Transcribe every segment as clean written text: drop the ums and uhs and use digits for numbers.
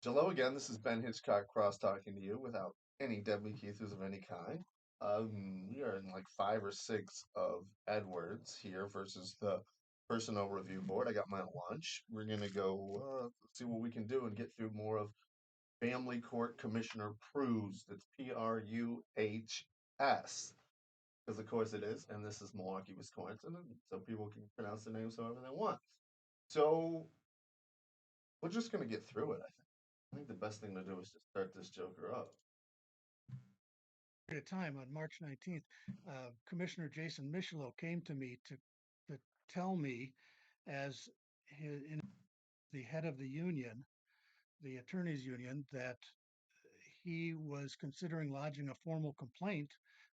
Hello again. This is Ben Hitchcock Cross talking to you without any Deb Kuethers of any kind. We are in like five or six of Edwards here versus the personnel review board. I got my lunch. We're gonna go see what we can do and get through more of Family Court Commissioner Pruhs. That's Pruhs, because of course it is, and this is Milwaukee, Wisconsin, and so people can pronounce the name however they want. So we're just gonna get through it. I think the best thing to do is just start this joker up. At a time on March 19th, Commissioner Jason Michelot came to me to tell me, as the head of the union, the attorneys union, that he was considering lodging a formal complaint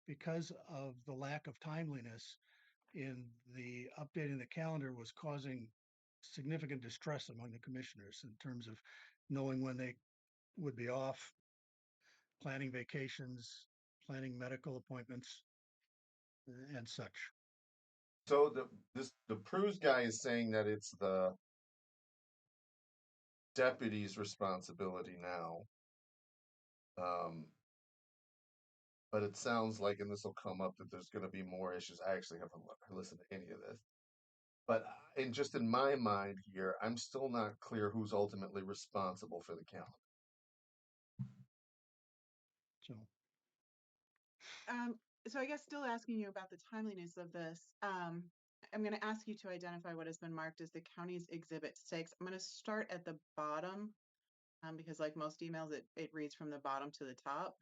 because of the lack of timeliness in the updating the calendar was causing significant distress among the commissioners in terms of knowing when they would be off, planning vacations, planning medical appointments, and such. So the Prus guy is saying that it's the deputy's responsibility now. Um, but it sounds like, and this will come up, that there's going to be more issues. I actually haven't listened to any of this, but in my mind here, I'm still not clear who's ultimately responsible for the calendar. So Um, so I guess still asking you about the timeliness of this. I'm going to ask you to identify what has been marked as the county's Exhibit 6. I'm going to start at the bottom because, like most emails, it reads from the bottom to the top.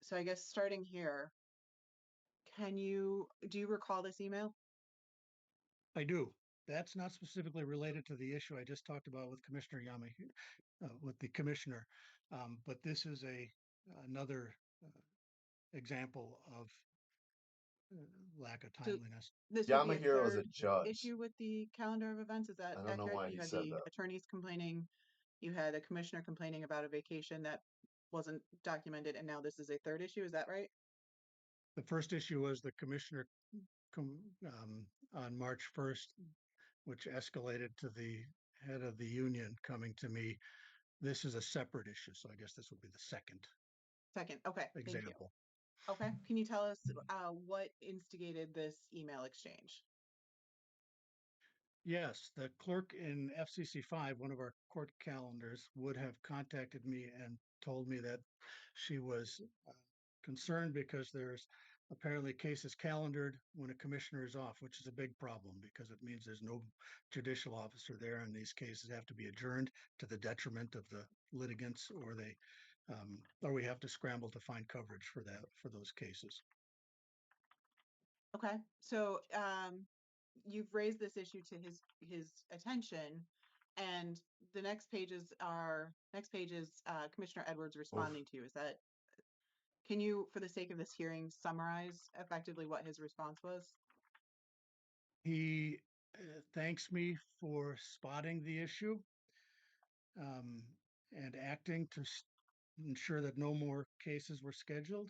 So I guess starting here, do you recall this email? I do. That's not specifically related to the issue I just talked about with Commissioner Yamahi, with the commissioner, but this is another example of lack of So timeliness. this would be a Yamahiro is a third judge. issue with the calendar of events. Is that I don't know accurate? why You he had said the that. attorneys complaining, you had a commissioner complaining about a vacation that wasn't documented, and now this is a third issue. Is that right? The first issue was the commissioner on March 1st, which escalated to the head of the union coming to me. This is a separate issue, so I guess this would be the second Second. Okay. Thank you. example. Okay. Can you tell us what instigated this email exchange? Yes, the clerk in FCC 5, one of our court calendars, would have contacted me and told me that she was concerned because there's apparently cases calendared when a commissioner is off, which is a big problem because it means there's no judicial officer there, and these cases have to be adjourned to the detriment of the litigants, or we have to scramble to find coverage for those cases. Okay. So you've raised this issue to his attention, and the next page is Commissioner Edwards Oof. responding to you. Is that Can you, for the sake of this hearing, summarize effectively what his response was? He thanks me for spotting the issue um, and acting to ensure that no more cases were scheduled.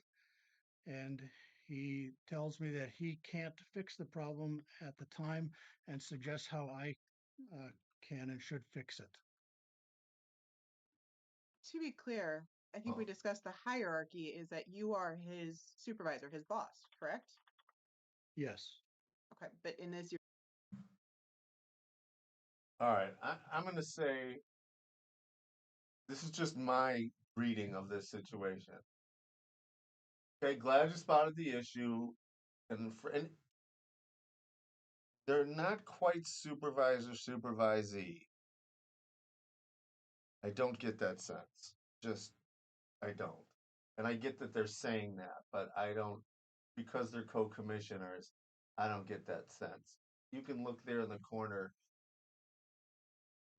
And he tells me that he can't fix the problem at the time and suggests how I uh, can and should fix it. To be clear, I think we Oh. discussed the hierarchy is that you are his supervisor, his boss, correct? Yes. Okay, but in this, All right, I'm going to say this is just my reading of this situation. Okay, glad you spotted the issue, and they're not quite supervisor supervisee. I don't get that sense. Just I don't. And I get that they're saying that, but I don't, because they're co-commissioners, I don't get that sense. You can look there in the corner,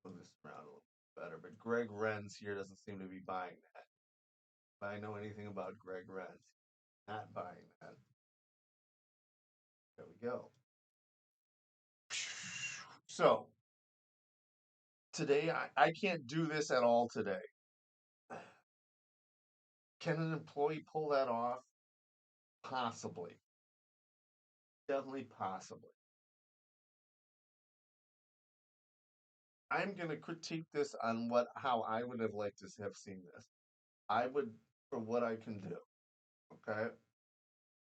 move this around a little better, but Greg Renz here doesn't seem to be buying that. If I know anything about Greg Renz, not buying that. There we go. So today, I can't do this at all today. Can an employee pull that off? Possibly. Definitely possibly. I'm going to critique this on how I would have liked to have seen this. I would, for what I can do, okay?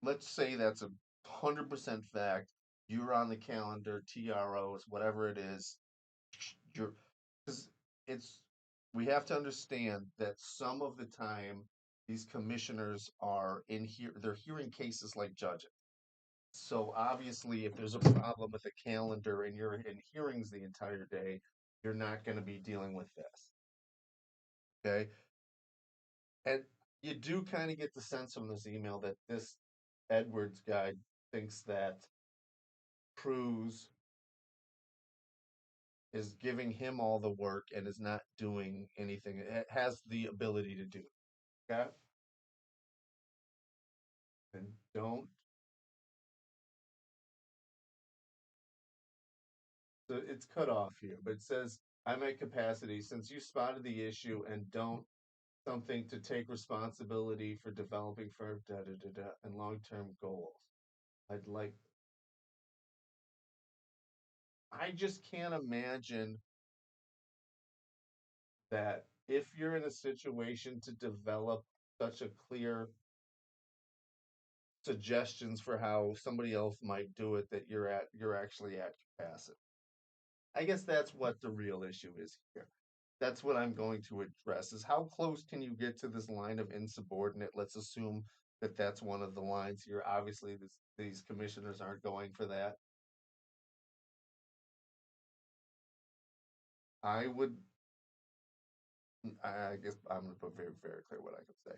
Let's say that's 100% fact. You're on the calendar, TROs, whatever it is. You're, because it's, we have to understand that some of the time these commissioners are in here, they're hearing cases like judges. So obviously, if there's a problem with the calendar and you're in hearings the entire day, you're not going to be dealing with this. Okay. And you do kind of get the sense from this email that this Edwards guy thinks that Cruz is giving him all the work and is not doing anything. It has the ability to do it. Okay. And don't. So it's cut off here, but it says, I'm at capacity since you spotted the issue and don't something to take responsibility for developing for and long-term goals. I'd like, I just can't imagine that if you're in a situation to develop such a clear suggestions for how somebody else might do it, that you're actually at capacity. I guess that's what the real issue is here. That's what I'm going to address is how close can you get to this line of insubordinate? Let's assume that that's one of the lines here. Obviously, these commissioners aren't going for that. I would, I guess I'm going to put very, very clear what I can say.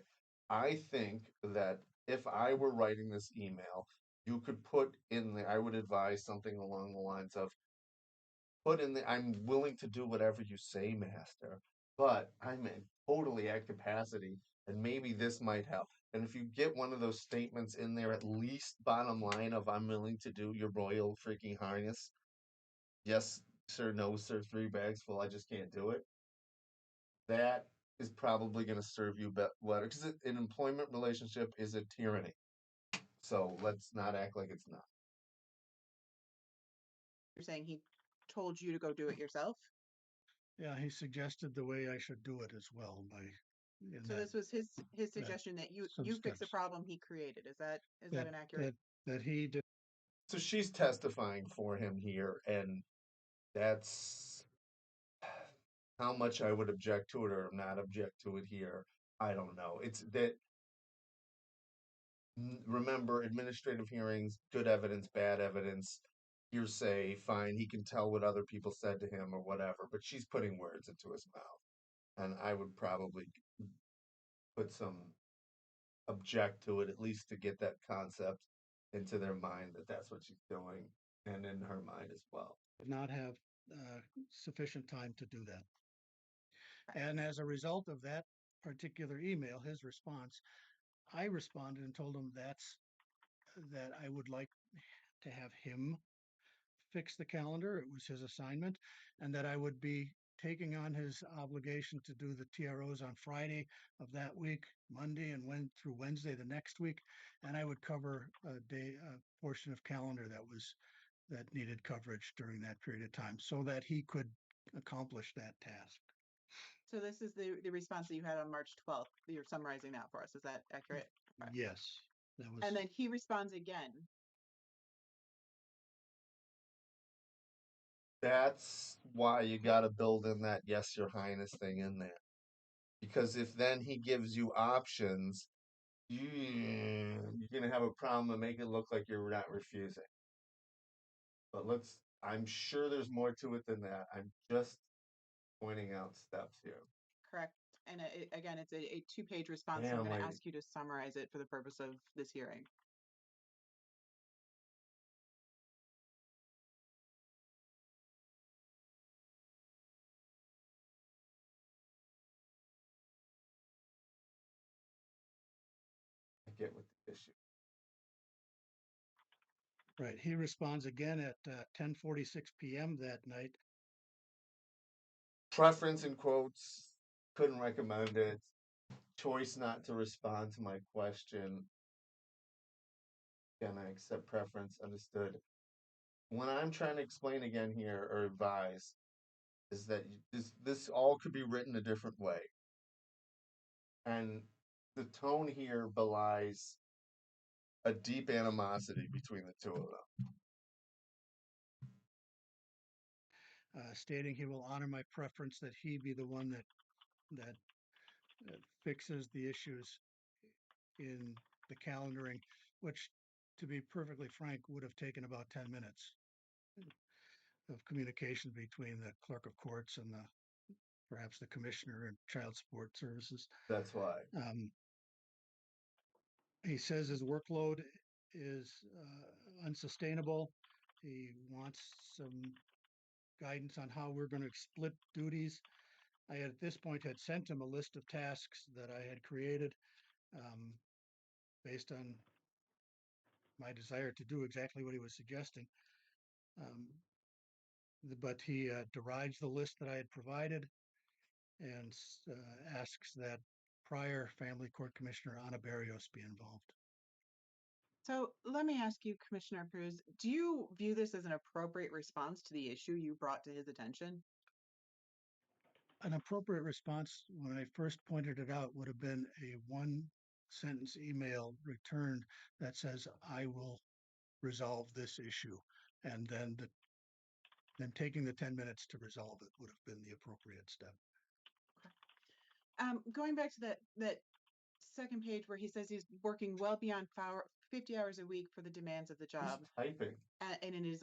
I think that if I were writing this email, you could put in the, I would advise something along the lines of, put in the, I'm willing to do whatever you say, master, but totally at capacity, and maybe this might help. And if you get one of those statements in there, at least bottom line of I'm willing to do your royal freaking highness. Yes, sir, no, sir, 3 bags full, I just can't do it. That is probably going to serve you better because an employment relationship is a tyranny. So let's not act like it's not. You're saying he told you to go do it yourself? Yeah, he suggested the way I should do it as well So this was his suggestion that some you fix a steps problem he created. Is that that an accurate? that he did. So she's testifying for him here, and that's how much I would object to it or not object to it here. I don't know. It's that, remember, administrative hearings, good evidence, bad evidence, hearsay, fine. He can tell what other people said to him or whatever, but she's putting words into his mouth. And I would probably put some object to it, at least to get that concept into their mind that that's what she's doing and in her mind as well. Did not have sufficient time to do that. And as a result of that particular email, his response, I responded and told him that I would like to have him fix the calendar. It was his assignment, and that I would be taking on his obligation to do the TROs on Friday of that week, Monday, and went through Wednesday the next week, and I would cover a portion of calendar that needed coverage during that period of time, so that he could accomplish that task. So this is the response that you had on March 12th. You're summarizing that for us. Is that accurate? Okay. Yes, that was. And then he responds again. That's why you got to build in that yes, your highness thing in there. Because if then he gives you options, you're going to have a problem and make it look like you're not refusing. But I'm sure there's more to it than that. I'm just pointing out steps here. Correct. And again, it's a 2-page response. Yeah, so I'm going to ask you to summarize it for the purpose of this hearing. I get what the issue. Right. He responds again at 10:46 p.m. that night. Preference in quotes, couldn't recommend it. Choice not to respond to my question. Can I accept preference? Understood. When I'm trying to explain again here or advise, is that this all could be written a different way. And the tone here belies a deep animosity between the two of them. Stating he will honor my preference that he be the one that fixes the issues in the calendaring, which, to be perfectly frank, would have taken about 10 minutes of communication between the clerk of courts and perhaps the commissioner and child support services. That's why. He says his workload is unsustainable. He wants some guidance on how we're going to split duties. I had, at this point, had sent him a list of tasks that I had created um, based on my desire to do exactly what he was suggesting. Um, but he derides the list that I had provided and asks that prior family court commissioner Ana Barrios be involved. So let me ask you, Commissioner Cruz, do you view this as an appropriate response to the issue you brought to his attention? An appropriate response when I first pointed it out would have been a one sentence email returned that says, I will resolve this issue. And then taking the 10 minutes to resolve it would have been the appropriate step. Going back to that second page where he says he's working well beyond 50 hours a week for the demands of the job, Typing. and it is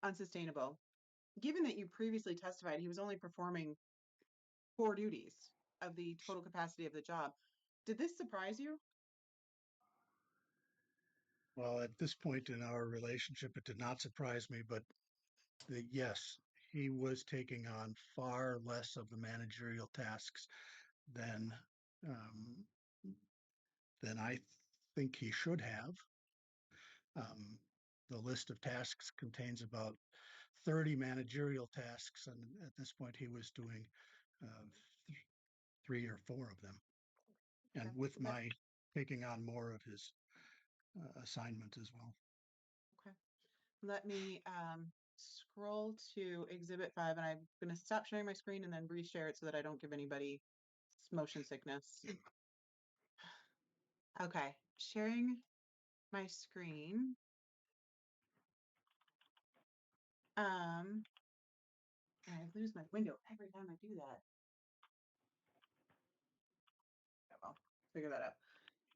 unsustainable. Given that you previously testified he was only performing 4 duties of the total capacity of the job, did this surprise you? Well, at this point in our relationship, it did not surprise me, but yes, he was taking on far less of the managerial tasks than um, than I think he should have. The list of tasks contains about 30 managerial tasks, and at this point, he was doing uh, 3 or 4 of them, and Okay. with my taking on more of his assignment as well. Okay. Let me scroll to Exhibit 5, and I'm going to stop sharing my screen and then reshare it so that I don't give anybody motion sickness. Okay, sharing my screen. And I lose my window every time I do that. Okay, well, figure that out.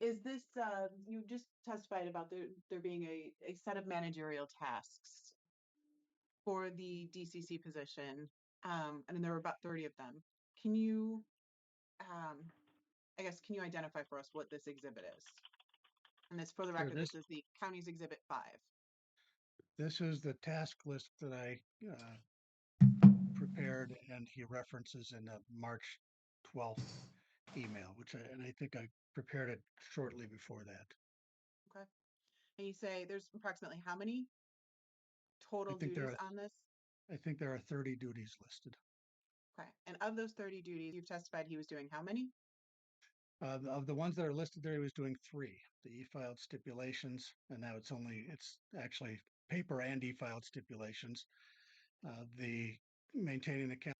Is this, you just testified about there being a set of managerial tasks for the DCC position, and there were about 30 of them. Can you, I guess, can you identify for us what this exhibit is? And this, for the Sure, record, this is the county's Exhibit 5. this is the task list that I prepared, and he references in the March 12th email, and I think I prepared it shortly before that. Okay. And you say there's approximately how many I total think duties on this? I think there are 30 duties listed. Okay. And of those 30 duties, you've testified he was doing how many? Of the ones that are listed there, he was doing 3. The e-filed stipulations, and now it's actually paper and e-filed stipulations. The maintaining the count.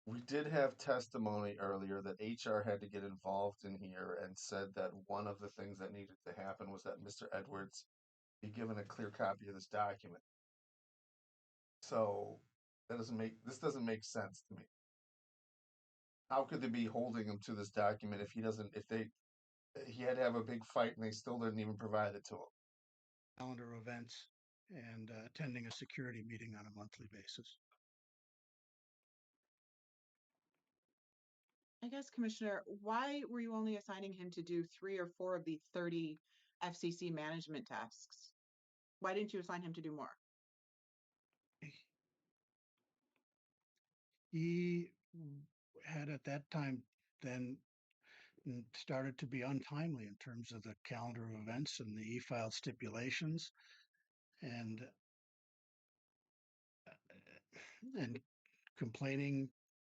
We did have testimony earlier that HR had to get involved in here and said that one of the things that needed to happen was that Mr. Edwards be given a clear copy of this document. So this doesn't make sense to me. How could they be holding him to this document if he had to have a big fight and they still didn't even provide it to him? Calendar events and attending a security meeting on a monthly basis. I guess, Commissioner, why were you only assigning him to do 3 or 4 of the 30 FCC management tasks? Why didn't you assign him to do more? He had at that time then started to be untimely in terms of the calendar of events and the e-filed stipulations, and and complaining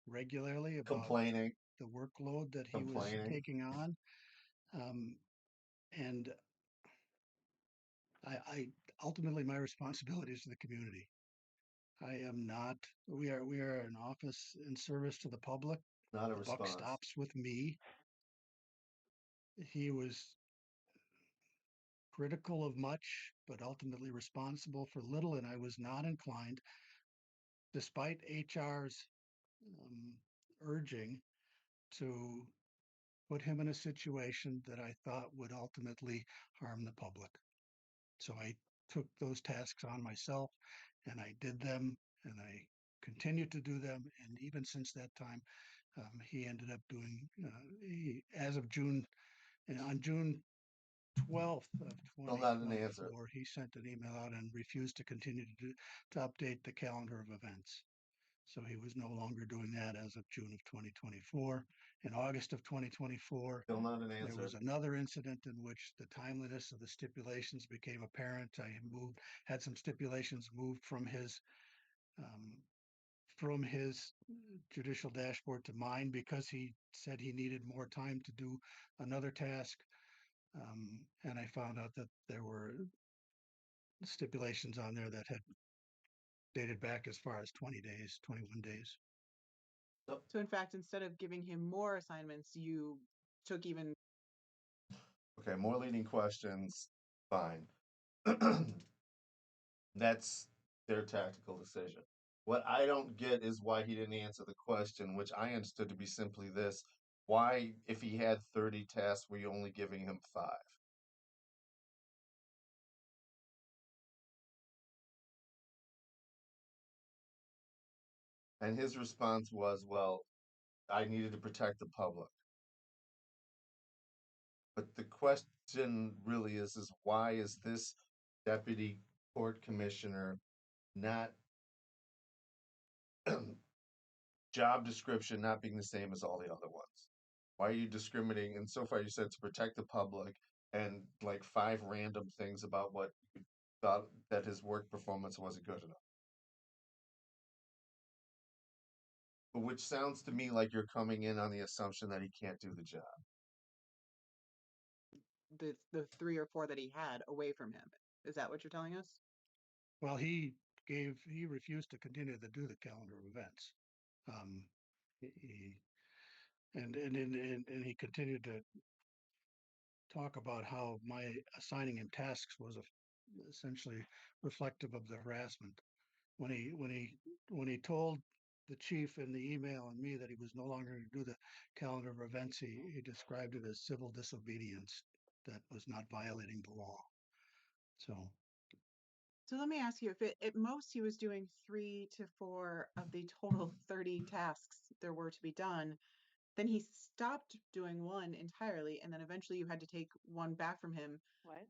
regularly about Complaining, the workload that he was complaining. taking on. And I ultimately my responsibility is to the community. I am not. We are an office in service to the public. Not a The buck response. stops with me. He was critical of much, but ultimately responsible for little, and I was not inclined, despite HR's um, urging, to put him in a situation that I thought would ultimately harm the public. So I took those tasks on myself and I did them and I continued to do them. And even since that time, he ended up doing, as of June, on June 12th of Still not an answer. 2024, he sent an email out and refused to continue to update the calendar of events. So he was no longer doing that as of June of 2024. In August of 2024, Still not an there answer. was another incident in which the timeliness of the stipulations became apparent. Had some stipulations moved um, from his judicial dashboard to mine because he said he needed more time to do another task. And I found out that there were stipulations on there that had dated back as far as 20 days, 21 days. So in fact, instead of giving him more assignments, you took even. Okay, more leading questions. Fine. That's their tactical decision. What I don't get is why he didn't answer the question, which I understood to be simply this: why, if he had 30 tasks, were you only giving him 5? And his response was, well, I needed to protect the public. But the question really is why is this deputy court commissioner not job description not being the same as all the other ones? Why are you discriminating? And so far you said to protect the public and like 5 random things about what you thought that his work performance wasn't good enough. Which sounds to me like you're coming in on the assumption that he can't do the job. The 3 or 4 that he had away from him. Is that what you're telling us? Well, he refused to continue to do the calendar of events. Um, he and he continued to talk about how my assigning him tasks was essentially reflective of the harassment. When he told the chief in the email and me that he was no longer going to do the calendar of events, he described it as civil disobedience that was not violating the law. So So let me ask you, if at most he was doing 3 to 4 of the total 30 tasks there were to be done, then he stopped doing one entirely, and then eventually you had to take one back from him. What?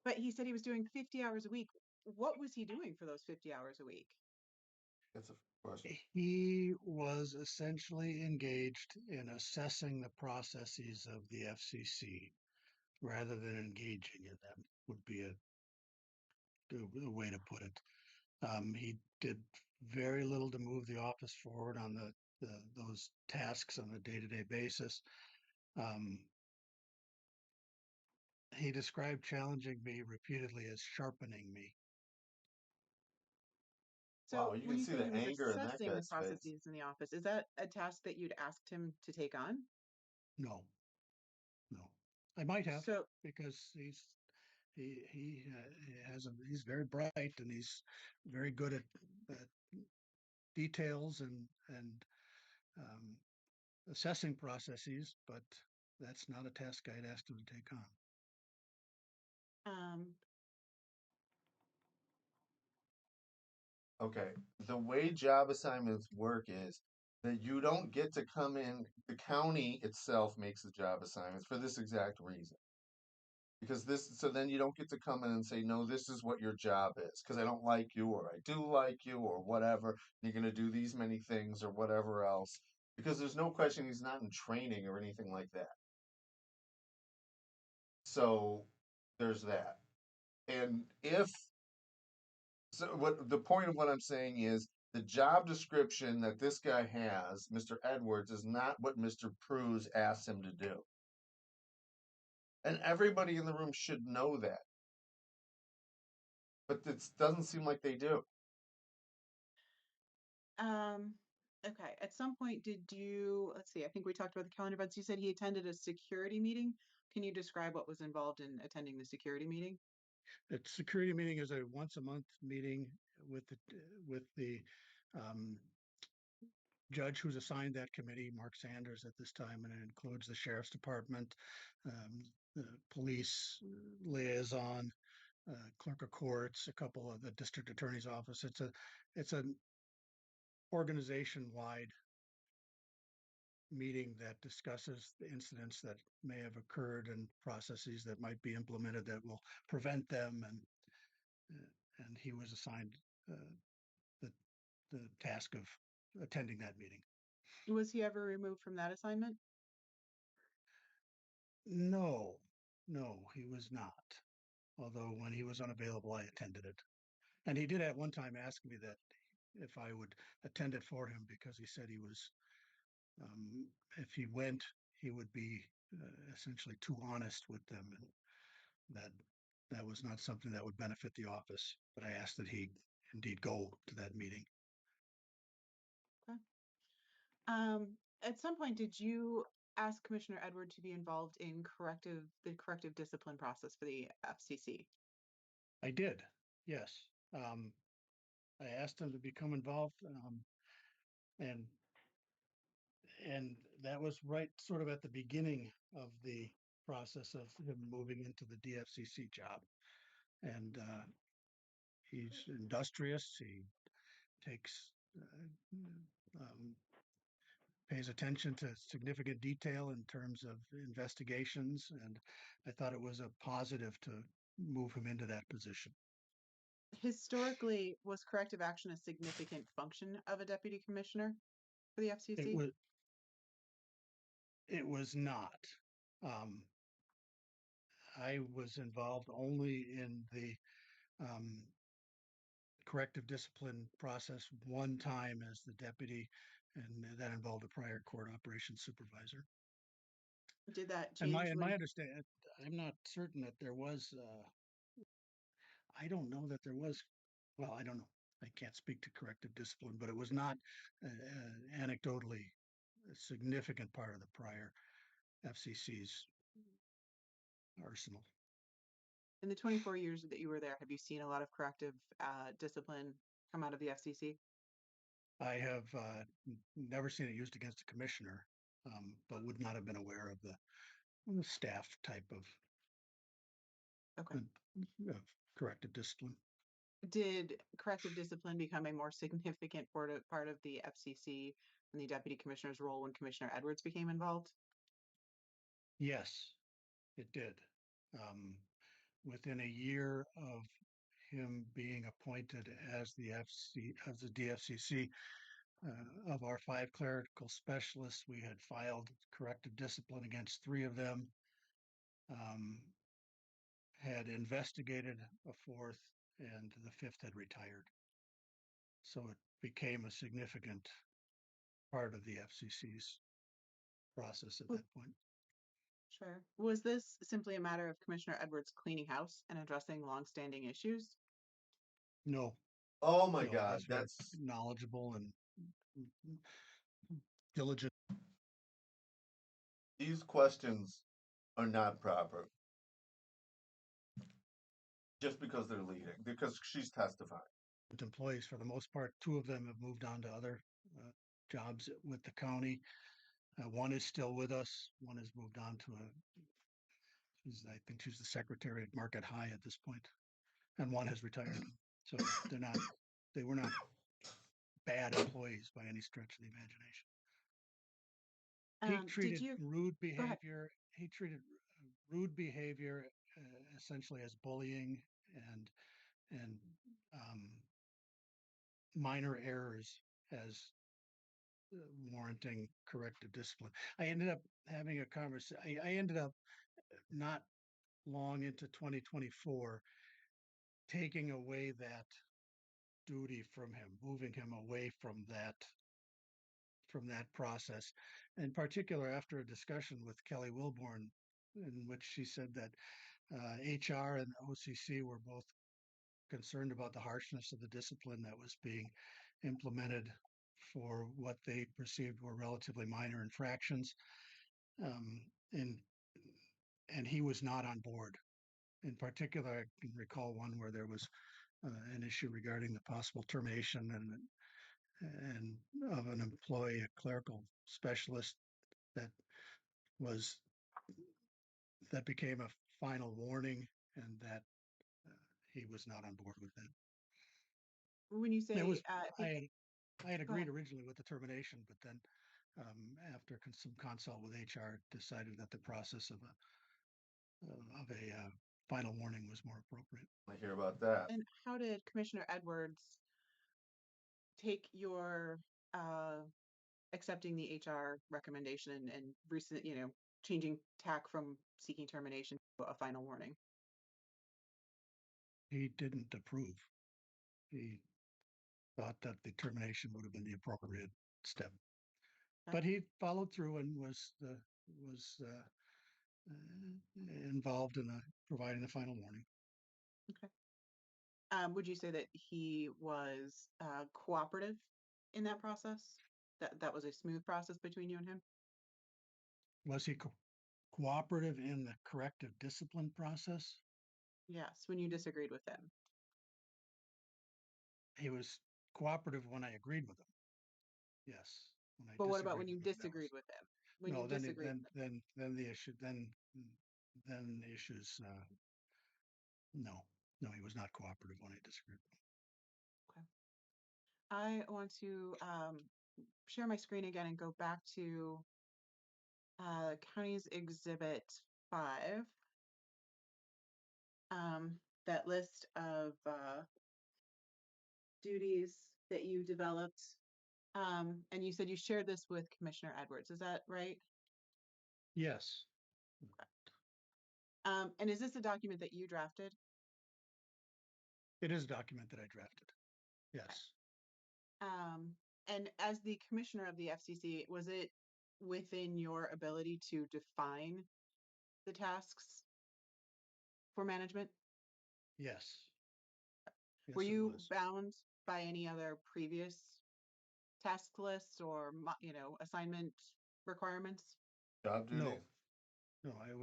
But he said he was doing 50 hours a week. What was he doing for those 50 hours a week? That's a question. he was essentially engaged in assessing the processes of the FCC rather than engaging in them, would be a way to put it. He did very little to move the office forward on those tasks on a day-to-day basis. Um, he described challenging me repeatedly as sharpening me. Wow, So you when can you see say he the was anger in that assessing the guy's face. processes in the office, is that a task that you'd asked him to take on? No, no, I might have So because he's very bright and he's very good at details and um, assessing processes, but that's not a task I'd asked him to take on. um, Okay, the way job assignments work is that you don't get to come in, the county itself makes the job assignments for this exact reason. Because so then you don't get to come in and say, no, this is what your job is, because I don't like you, or I do like you, or whatever. You're going to do these many things, or whatever else. Because there's no question he's not in training or anything like that. So there's that. And what the point of what I'm saying is the job description that this guy has, Mr. Edwards, is not what Mr. Pruse asked him to do. And everybody in the room should know that. But it doesn't seem like they do. Okay. At some point, let's see, I think we talked about the calendar events. You said he attended a security meeting. Can you describe what was involved in attending the security meeting? The security meeting is a once a month meeting with the um, judge who's assigned that committee, Mark Sanders, at this time, and it includes the sheriff's department, the police liaison, clerk of courts, a couple of the district attorney's office. It's an organization wide meeting that discusses the incidents that may have occurred and processes that might be implemented that will prevent them. And he was assigned uh, the the task of attending that meeting. Was he ever removed from that assignment? No, no, he was not. Although when he was unavailable, I attended it. And he did at one time ask me that if I would attend it for him because he said he was, if he went, he would be essentially too honest with them, and that that was not something that would benefit the office. But I asked that he indeed go to that meeting. Okay. At some point, did you ask Commissioner Edward to be involved in the corrective discipline process for the FCC? I did, yes. I asked him to become involved, and and that was right sort of at the beginning of the process of him moving into the DFCC job. And he's industrious. He takes pays attention to significant detail in terms of investigations, and I thought it was a positive to move him into that position. Historically, was corrective action a significant function of a deputy commissioner for the It FCC? was it was not. Um, I was involved only in the um, corrective discipline process one time as the deputy, and that involved a prior court operations supervisor. Did that And change my when understand, I'm not certain that there was. I don't know that there was. Well, I don't know. I can't speak to corrective discipline, but it was not anecdotally a significant part of the prior FCC's arsenal. in the 24 years that you were there, have you seen a lot of corrective discipline come out of the FCC? I have never seen it used against a commissioner, but would not have been aware of the staff type Okay. of corrective discipline. Did corrective discipline become a more significant part of the FCC and the deputy commissioner's role when Commissioner Edwards became involved? Yes, it did. Um, Within a year of him being appointed as the DFCC, of our 5 clerical specialists, we had filed corrective discipline against 3 of them, um, had investigated a 4th, and the 5th had retired. So it became a significant part of the FCC's process at Well, that point. sure. Was this simply a matter of Commissioner Edwards cleaning house and addressing longstanding issues? No, Oh my no, God, he's very knowledgeable and diligent. these questions are not proper just because they're leading, because she's testifying. Employees for the most part. 2 of them have moved on to other jobs with the county. One is still with us. One has moved on to I think she's the secretary at Market High at this point, and one has retired. So they were not bad employees by any stretch of the imagination. He Did treated you rude go ahead? behavior. He treated rude behavior essentially as bullying and um, minor errors as warranting corrective discipline. I ended up having a conversation. I ended up not long into 2024 taking away that duty from him, moving him away from that process. In particular, after a discussion with Kelly Wilborn, in which she said that HR and OCC were both concerned about the harshness of the discipline that was being implemented for what they perceived were relatively minor infractions. Um, and and he was not on board. In particular, I can recall one where there was an issue regarding the possible termination and of an employee, a clerical specialist that was that became a final warning, and that he was not on board with that. When you It say, was I think, I had go ahead. agreed originally with the termination, but then after some consult with HR, decided that the process of a final warning was more appropriate. I hear about that. And how did Commissioner Edwards take your accepting the HR recommendation and recent, changing tack from seeking termination to a final warning? He didn't approve. He thought that the termination would have been the appropriate step, Okay. but he followed through and was involved in providing the final warning. Okay. Would you say that he was cooperative in that process? That was a smooth process between you and him? Was he cooperative in the corrective discipline process? Yes, when you disagreed with him. He was cooperative when I agreed with him. Yes. When I But what about disagreed when you with him, that was disagreed with him? When you no. disagreed with him. Then the issue then the issues. No, no, he was not cooperative when I disagreed. Okay. I want to share my screen again and go back to County's Exhibit 5. That list of duties that you developed. And you said you shared this with Commissioner Edwards. Is that right? Yes, And is this a document that you drafted? it is a document that I drafted. Yes. And as the commissioner of the FCC, was it within your ability to define the tasks for management? Yes. Were Yes, it you was. bound by any other previous task lists or, assignment requirements? Job duties? No, no, I'm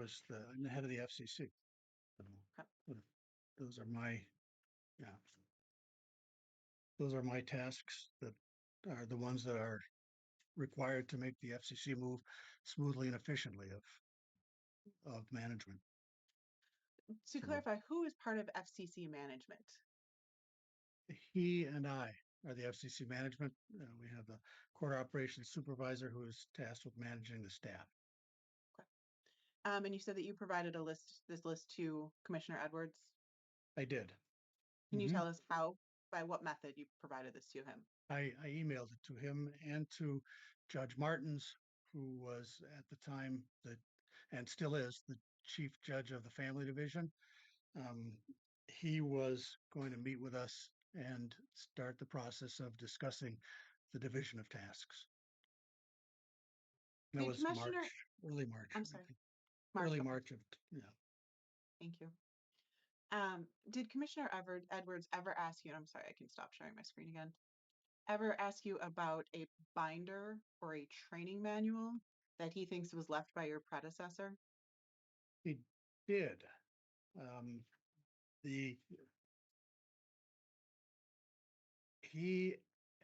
the head of the FCC. Okay. Those are my, yeah, those are my tasks that are the ones that are required to make the FCC move smoothly and efficiently of management. To So clarify, who is part of FCC management? he and I are the FCC management. We have the court operations supervisor who is tasked with managing the staff. Okay. And you said that you provided this list to Commissioner Edwards. I did. Can you tell us by what method you provided this to him? I emailed it to him and to Judge Martins, who was at the time and still is the chief judge of the family division. He was going to meet with us and start the process of discussing the division of tasks. That Did was Commissioner, early March, I'm I sorry, think. March. Early Okay. March of, yeah. Thank you. Did Commissioner Edwards ever ask you, and I'm sorry, I can stop sharing my screen again, ever ask you about a binder or a training manual that he thinks was left by your predecessor? He did. Um, he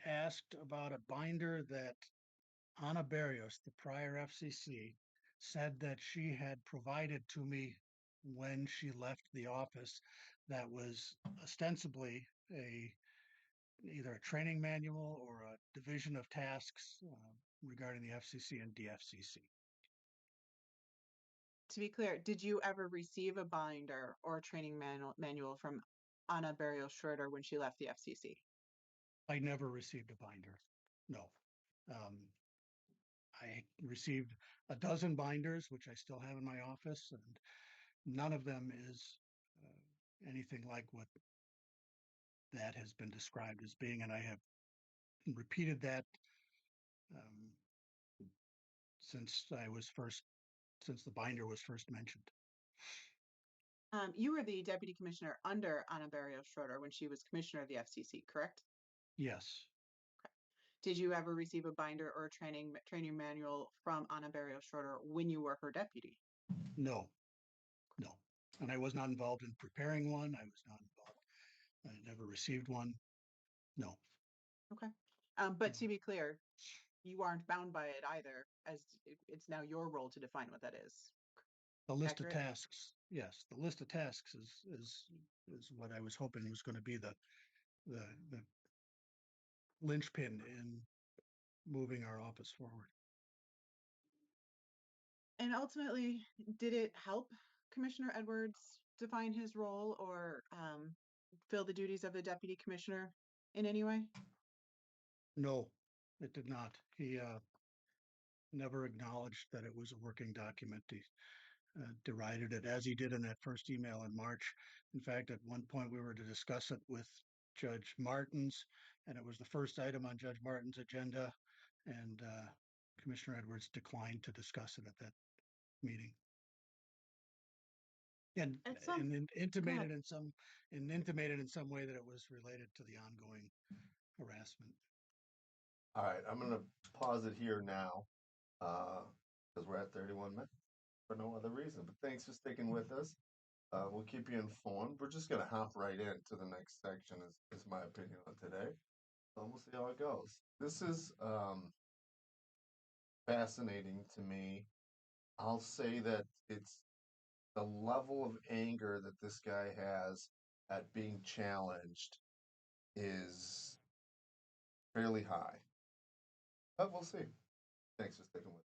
asked about a binder that Ana Barrios, the prior FCC, said that she had provided to me when she left the office that was ostensibly either a training manual or a division of tasks regarding the FCC and DFCC. To be clear, did you ever receive a binder or a training manual from Ana Barrios Schroeder when she left the FCC? I never received a binder. No. I received a dozen binders, which I still have in my office, and none of them is anything like what that has been described as being. And I have repeated that um, since the binder was first mentioned. You were the deputy commissioner under Ana Barrios Schroeder when she was commissioner of the FCC, correct? Yes. Did you ever receive a binder or a training manual from Anna Barrios Schroeder when you were her deputy? No, no. And I was not involved in preparing one. I was not involved. I never received one. No. Okay. But to be clear, you aren't bound by it either, as it's now your role to define what that is. The list Accurate? of tasks, yes, the list of tasks is what I was hoping was going to be the linchpin in moving our office forward. And ultimately, did it help Commissioner Edwards define his role or fill the duties of the deputy commissioner in any way? No, it did not. He never acknowledged that it was a working document. He derided it as he did in that first email in March. In fact, at one point we were to discuss it with Judge Martins, and it was the first item on Judge Martin's agenda, and Commissioner Edwards declined to discuss it at that meeting. And, At some, and intimated ahead. in some way that it was related to the ongoing harassment. All right, I'm going to pause it here now because we're at 31 minutes for no other reason. But thanks for sticking with us. We'll keep you informed. We're just going to hop right into the next section, is my opinion on today. So we'll see how it goes. This is fascinating to me. I'll say that it's the level of anger that this guy has at being challenged is fairly high. But we'll see. Thanks for sticking with us.